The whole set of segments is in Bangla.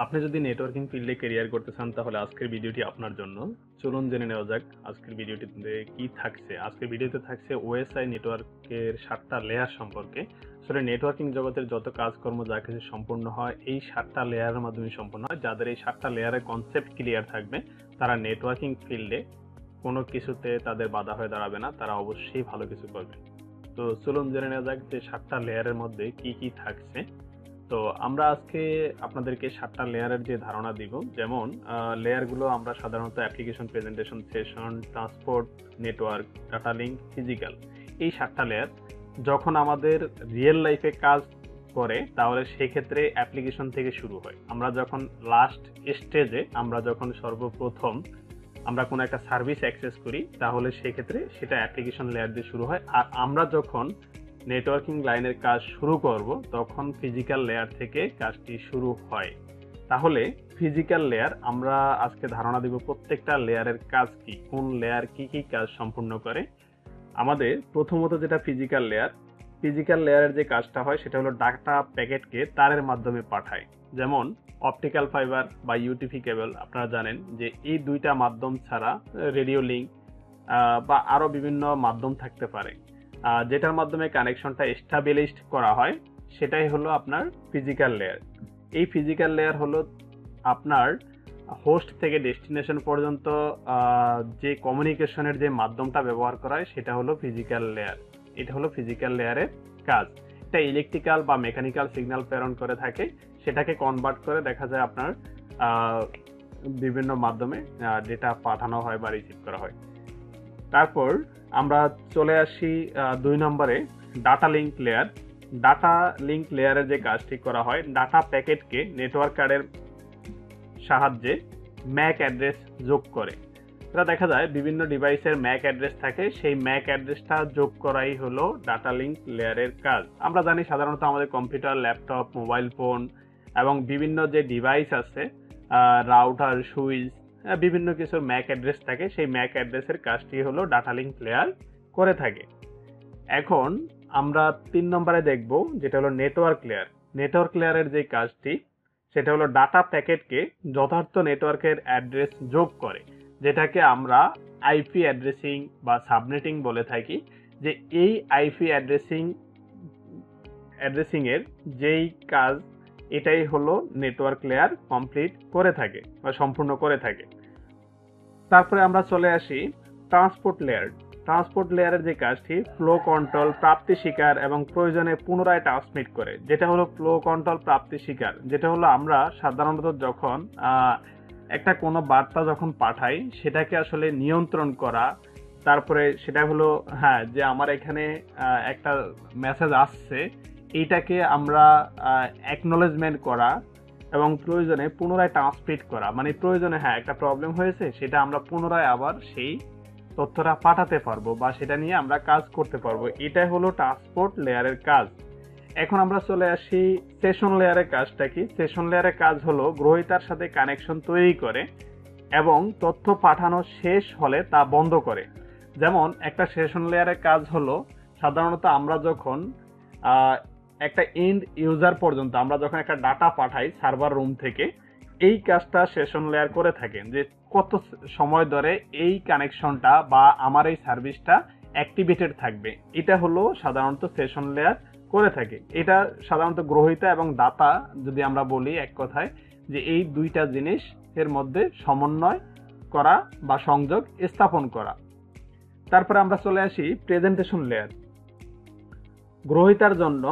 আপনি যদি নেটওয়ার্কিং ফিল্ডে ক্যারিয়ার করতে চান তাহলে আজকের ভিডিওটি আপনার জন্য। চলুন জেনে নেওয়া যাক আজকের ভিডিওটিতে কি থাকছে। আজকের ভিডিওতে থাকছে ওএসআই নেটওয়ার্কের 7টা লেয়ার সম্পর্কে। আসলে নেটওয়ার্কিং জগতের যত কাজকর্ম যা কিছু সম্পূর্ণ হয় এই 7টা লেয়ারের মাধ্যমে সম্পূর্ণ হয়। যাদের এই 7টা লেয়ারের কনসেপ্ট ক্লিয়ার থাকবে তারা নেটওয়ার্কিং ফিল্ডে কোনো কিছুতে তাদের বাধা হয়ে দাঁড়াবে না, তারা অবশ্যই ভালো কিছু করবে। তো চলুন জেনে নেওয়া যাক যে 7টা লেয়ারের মধ্যে কি কি থাকছে। তো আমরা আজকে আপনাদেরকে 7টা লেয়ারের যে ধারণা দিব, যেমন লেয়ারগুলো আমরা সাধারণত application, presentation, session, transport, network, data link, physical, এই 7টা লেয়ার যখন আমাদের রিয়েল লাইফে কাজ করে তাহলে সেক্ষেত্রে অ্যাপ্লিকেশন থেকে শুরু হয়। আমরা যখন লাস্ট স্টেজে, আমরা যখন সর্বপ্রথম আমরা কোনো একটা সার্ভিস অ্যাক্সেস করি তাহলে সেক্ষেত্রে সেটা অ্যাপ্লিকেশন লেয়ার দিয়ে শুরু হয়। আর আমরা যখন নেটওয়ার্কিং লাইনের কাজ শুরু করব তখন ফিজিক্যাল লেয়ার থেকে কাজটি শুরু হয়। তাহলে ফিজিক্যাল লেয়ার আমরা আজকে ধারণা দিব প্রত্যেকটা লেয়ারের কাজ কি, কোন লেয়ার কি কি কাজ সম্পূর্ণ করে। আমাদের প্রথমত যেটা ফিজিক্যাল লেয়ারের যে কাজটা হয় সেটা হলো ডাটা প্যাকেটকে তারের মাধ্যমে পাঠায়। যেমন অপটিক্যাল ফাইবার বা ইউটিভি কেবল, আপনারা জানেন যে এই দুইটা মাধ্যম ছাড়া রেডিও লিঙ্ক বা আরও বিভিন্ন মাধ্যম থাকতে পারে, যেটার মাধ্যমে কানেকশনটা এস্টাবলিশড করা হয়, সেটাই হলো আপনার ফিজিক্যাল লেয়ার। এই ফিজিক্যাল লেয়ার হলো আপনার হোস্ট থেকে ডেস্টিনেশন পর্যন্ত যে কমিউনিকেশনের যে মাধ্যমটা ব্যবহার করা হয় সেটা হলো ফিজিক্যাল লেয়ার। এটা হলো ফিজিক্যাল লেয়ারের কাজ। এটা ইলেকট্রিক্যাল বা মেকানিক্যাল সিগন্যাল প্রেরণ করে থাকে, সেটাকে কনভার্ট করে দেখা যায় আপনার বিভিন্ন মাধ্যমে ডেটা পাঠানো হয় বা রিসিভ করা হয়। তারপর আমরা চলে আসি 2 নম্বরে, data link layer. Data link লেয়ারের যে কাজটি করা হয়, ডাটা প্যাকেটকে নেটওয়ার্ক কার্ডের সাহায্যে ম্যাক অ্যাড্রেস যোগ করে। এটা দেখা যায় বিভিন্ন ডিভাইসের ম্যাক অ্যাড্রেস থাকে, সেই ম্যাক অ্যাড্রেসটা যোগ করাই হলো ডাটা লিঙ্ক লেয়ারের কাজ। আমরা জানি সাধারণত আমাদের কম্পিউটার, ল্যাপটপ, মোবাইল ফোন এবং বিভিন্ন যে ডিভাইস আছে, রাউটার, সুইচ, বিভিন্ন কিছুর ম্যাক অ্যাড্রেস থাকে, সেই ম্যাক অ্যাড্রেসের কাজটি হলো ডাটা লিঙ্ক লেয়ার করে থাকে। এখন আমরা 3 নম্বরে দেখব যেটা হলো নেটওয়ার্ক লেয়ার। নেটওয়ার্ক লেয়ারের যে কাজটি সেটা হলো ডাটা প্যাকেটকে যথার্থ নেটওয়ার্কের অ্যাড্রেস যোগ করে, যেটাকে আমরা আইপি অ্যাড্রেসিং বা সাবনেটিং বলে থাকি। যে এই আইপি অ্যাড্রেসিং এর যেই কাজ, এটাই হলো নেটওয়ার্ক লেয়ার কমপ্লিট করে থাকে বা সম্পূর্ণ করে থাকে। তারপরে আমরা চলে আসি ট্রান্সপোর্ট লেয়ার। ট্রান্সপোর্ট লেয়ারের যে কাজটি ফ্লো কন্ট্রোল, প্রাপ্তি স্বীকার এবং প্রয়োজনে পুনরায় ট্রান্সমিট করে, যেটা হলো ফ্লো কন্ট্রোল, প্রাপ্তি স্বীকার। যেটা হলো আমরা সাধারণত যখন একটা কোনো বার্তা যখন পাঠাই সেটাকে আসলে নিয়ন্ত্রণ করা, তারপরে সেটা হলো যে আমার এখানে একটা মেসেজ আসছে, এইটাকে আমরা অ্যাকনোলেজমেন্ট করা এবং প্রয়োজনে পুনরায় ট্রান্সমিট করা। মানে প্রয়োজনে একটা প্রবলেম হয়েছে, সেটা আমরা পুনরায় আবার সেই তথ্যটা পাঠাতে পারবো বা সেটা নিয়ে আমরা কাজ করতে পারবো। এটাই হলো ট্রান্সপোর্ট লেয়ারের কাজ। এখন আমরা চলে আসি সেশন লেয়ারের কাজটা কি। সেশন লেয়ারের কাজ হলো গ্রহীতার সাথে কানেকশন তৈরি করে এবং তথ্য পাঠানো শেষ হলে তা বন্ধ করে। যেমন একটা সেশন লেয়ারের কাজ হলো সাধারণত আমরা যখন একটা এন্ড ইউজার পর্যন্ত আমরা যখন একটা ডাটা পাঠাই সার্ভার রুম থেকে, এই কাজটা সেশন লেয়ার করে থাকে, যে কত সময় ধরে এই কানেকশনটা বা আমার এই সার্ভিসটা অ্যাক্টিভেটেড থাকবে। এটা হলো সাধারণত সেশন লেয়ার করে থাকে। এটা সাধারণত গ্রহীতা এবং দাতা, যদি আমরা বলি এক কথায়, যে এই দুইটা জিনিস এর মধ্যে সমন্বয় করা বা সংযোগ স্থাপন করা। তারপরে আমরা চলে আসি প্রেজেন্টেশন লেয়ার। গ্রহীতার জন্য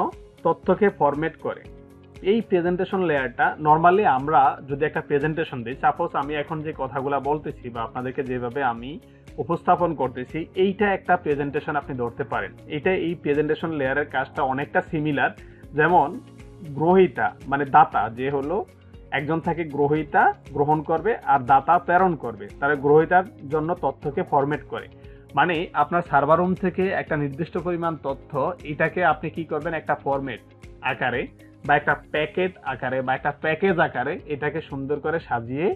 তথ্যকে ফরম্যাট করে। এই প্রেজেন্টেশন লেয়ারটা নর্মালি আমরা যদি একটা প্রেজেন্টেশন দিই, সাপোজ আমি এখন যে কথাগুলো বলতেছি বা আপনাদেরকে যেভাবে আমি উপস্থাপন করতেছি, এইটা একটা প্রেজেন্টেশন আপনি ধরতে পারেন। এই প্রেজেন্টেশন লেয়ারের কাজটা অনেকটা সিমিলার। যেমন গ্রহীতা মানে দাতা, যে হলো একজন থাকে গ্রহীতা গ্রহণ করবে আর দাতা প্রেরণ করবে, তার গ্রহীতার জন্য তথ্যকে ফরম্যাট করে। মানে আপনার সার্ভার রুম থেকে একটা নির্দিষ্ট পরিমাণ তথ্য, এটাকে আপনি কি করবেন, একটা ফরম্যাট আকারে বা একটা প্যাকেট আকারে বা একটা প্যাকেজ আকারে এটাকে সুন্দর করে সাজিয়ে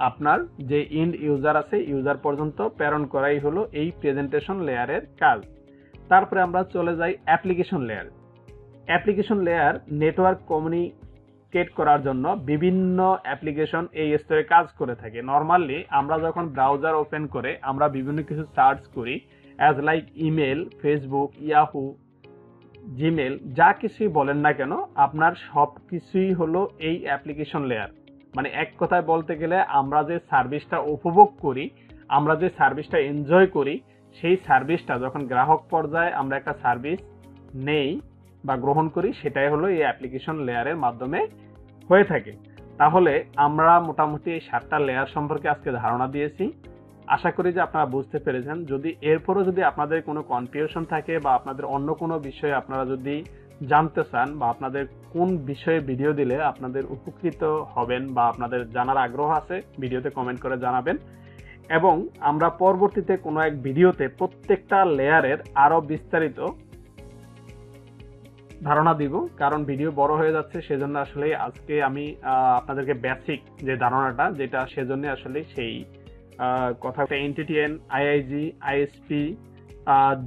আপনার যে এন্ড ইউজার আছে, ইউজার পর্যন্ত প্রেরণ করাই হলো এই প্রেজেন্টেশন লেয়ারের কাজ। তারপরে আমরা চলে যাই application layer. Application layer network authenticate করার জন্য বিভিন্ন অ্যাপ্লিকেশন এই স্তরে কাজ করে থাকে। নর্মালি আমরা যখন ব্রাউজার ওপেন করে আমরা বিভিন্ন কিছু সার্চ করি, as like email, Facebook, Yahoo, Gmail, যা কিছুই বলেন না কেন, আপনার সব কিছুই হলো এই অ্যাপ্লিকেশন লেয়ার। মানে এক কথায় বলতে গেলে আমরা যে সার্ভিসটা উপভোগ করি, আমরা যে সার্ভিসটা এনজয় করি, সেই সার্ভিসটা যখন গ্রাহক পর্যায়ে আমরা একটা সার্ভিস নেই বা গ্রহণ করি, সেটাই হলো এই অ্যাপ্লিকেশন লেয়ারের মাধ্যমে হয়ে থাকে। তাহলে আমরা মোটামুটি এই 7টা লেয়ার সম্পর্কে আজকে ধারণা দিয়েছি। আশা করি যে আপনারা বুঝতে পেরেছেন। যদি এরপরও যদি আপনাদের কোনো কনফিউশন থাকে বা আপনাদের অন্য কোনো বিষয়ে আপনারা যদি জানতে চান বা আপনাদের কোন বিষয়ে ভিডিও দিলে আপনাদের উপকৃত হবেন বা আপনাদের জানার আগ্রহ আছে, ভিডিওতে কমেন্ট করে জানাবেন। এবং আমরা পরবর্তীতে কোনো এক ভিডিওতে প্রত্যেকটা লেয়ারের আরও বিস্তারিত ধারণা দিব, কারণ ভিডিও বড় হয়ে যাচ্ছে। সেজন্য আসলে আজকে আমি আপনাদেরকে বেসিক যে ধারণাটা, যেটা সেজন্য আসলে সেই কথাটা এনটিটিএন, আইআইজি, আইএসপি,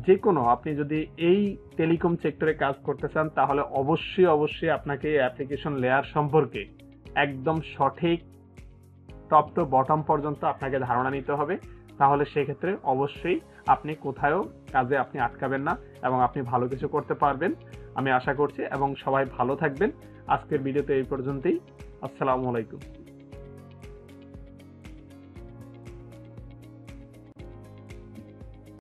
যে কোনো আপনি যদি এই টেলিকম সেক্টরে কাজ করতে চান, তাহলে অবশ্যই আপনাকে এই অ্যাপ্লিকেশন লেয়ার সম্পর্কে একদম সঠিক টপ টু বটম পর্যন্ত আপনাকে ধারণা নিতে হবে। তাহলে সেক্ষেত্রে অবশ্যই আপনি কোথাও কাজে আপনি আটকাবেন না এবং আপনি ভালো কিছু করতে পারবেন, আমি আশা করছি। এবং সবাই ভালো থাকবেন। আজকের ভিডিওতে এই পর্যন্তই। আসসালামু আলাইকুম।